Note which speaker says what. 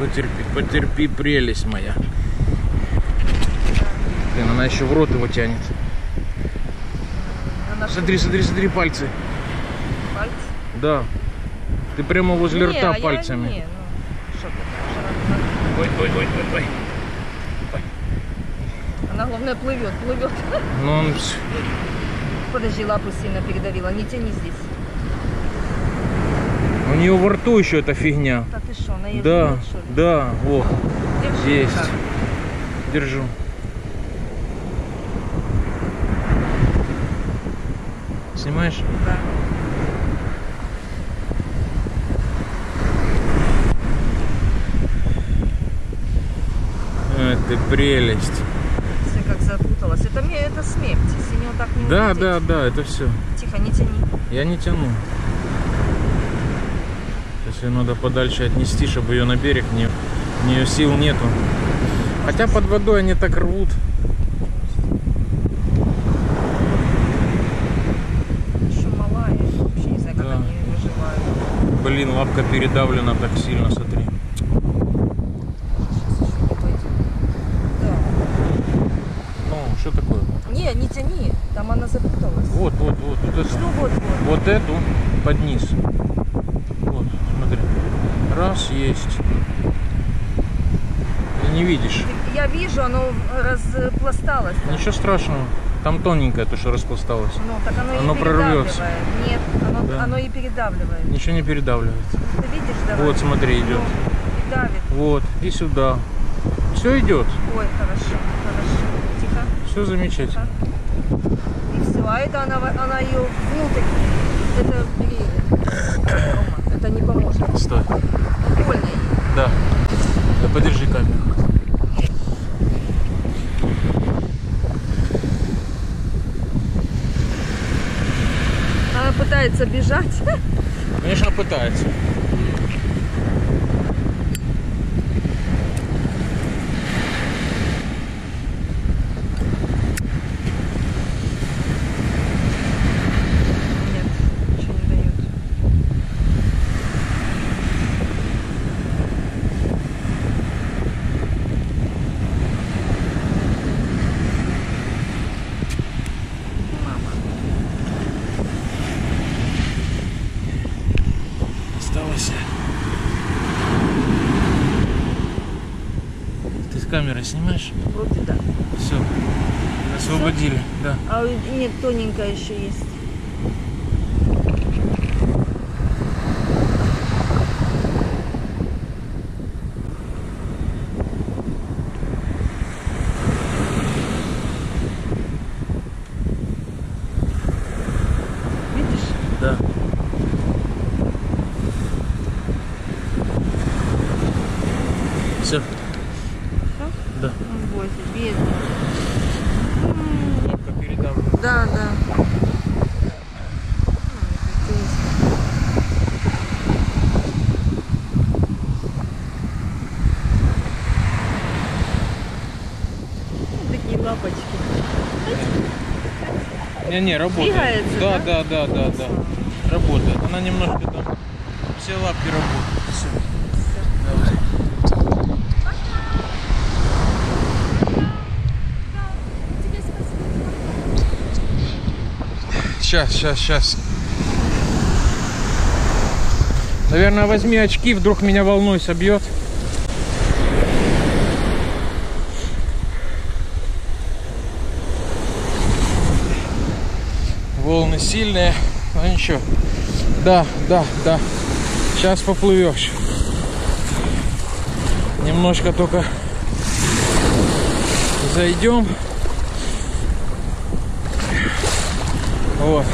Speaker 1: Потерпи, потерпи, прелесть моя. Блин, она еще в рот его тянет. Смотри, смотри, смотри, пальцы.
Speaker 2: Пальцы?
Speaker 1: Да. Ты прямо возле рта пальцами.
Speaker 2: Не, ну, что ты,
Speaker 1: Ой, ой, ой, ой, ой.
Speaker 2: Она, главное, плывет.
Speaker 1: Ну, он...
Speaker 2: Подожди, лапу сильно передавила. Не тяни здесь.
Speaker 1: У нее во рту еще эта фигня.
Speaker 2: Да ты что, она ее
Speaker 1: Да,
Speaker 2: жует, что ли?
Speaker 1: да, вот.
Speaker 2: Держи,
Speaker 1: Есть.
Speaker 2: так.
Speaker 1: Держу. Снимаешь?
Speaker 2: Да.
Speaker 1: Это прелесть.
Speaker 2: Все как запуталась. Это смерть. Если не вот так не
Speaker 1: Да,
Speaker 2: увидеть.
Speaker 1: да, да, это все.
Speaker 2: Тихо, не тяни.
Speaker 1: Я не тяну. Сейчас ее надо подальше отнести, чтобы ее на берег у нее сил нету. Хотя под водой они так рвут.
Speaker 2: Еще малая. Вообще не знаю, как
Speaker 1: Да.
Speaker 2: они выживают.
Speaker 1: Блин, лапка передавлена так сильно, смотри.
Speaker 2: Сейчас еще не пойдет. Да.
Speaker 1: Ну, что такое?
Speaker 2: Не тяни. Там она запуталась.
Speaker 1: Вот это.
Speaker 2: Что вот?
Speaker 1: Вот эту под низ. Вот, смотри. Раз, есть. Ты не видишь.
Speaker 2: Я вижу, оно распласталось.
Speaker 1: Ничего страшного. Там тоненькое, то, что распласталось.
Speaker 2: Ну, так оно,
Speaker 1: Оно
Speaker 2: и
Speaker 1: прорвется.
Speaker 2: передавливает. Нет,
Speaker 1: Да.
Speaker 2: оно и передавливает.
Speaker 1: Ничего не передавливает.
Speaker 2: Ты видишь, давай?
Speaker 1: Вот, смотри, идет.
Speaker 2: Ну, и давит.
Speaker 1: Вот, и сюда. Все идет.
Speaker 2: Ой, хорошо. Тихо.
Speaker 1: Все замечательно.
Speaker 2: И все. А это она ее внутрь. Это бери. Рома, это не поможет.
Speaker 1: Стой.
Speaker 2: Больно ей.
Speaker 1: Да. Да, подержи камеру.
Speaker 2: Она пытается бежать.
Speaker 1: Конечно, пытается.
Speaker 2: Нет, ничего не дает.
Speaker 1: Осталось. Ты с камерой снимаешь?
Speaker 2: Вроде да.
Speaker 1: Все. Освободили, да.
Speaker 2: А нет, тоненькая еще есть. Видишь?
Speaker 1: Да. Все.
Speaker 2: Все?
Speaker 1: Да.
Speaker 2: Он возит, бедный.
Speaker 1: Лапка передавлена.
Speaker 2: Да, да. Такие лапочки.
Speaker 1: Не, работает.
Speaker 2: Двигается,
Speaker 1: Да,
Speaker 2: да?
Speaker 1: да. Работает. Она немножко там. Все лапки работают. Все. Давай. Сейчас. Наверное, возьми очки, вдруг меня волной собьет. Волны сильные, но ничего. Да. Сейчас поплывешь. Немножко только зайдем. Вот.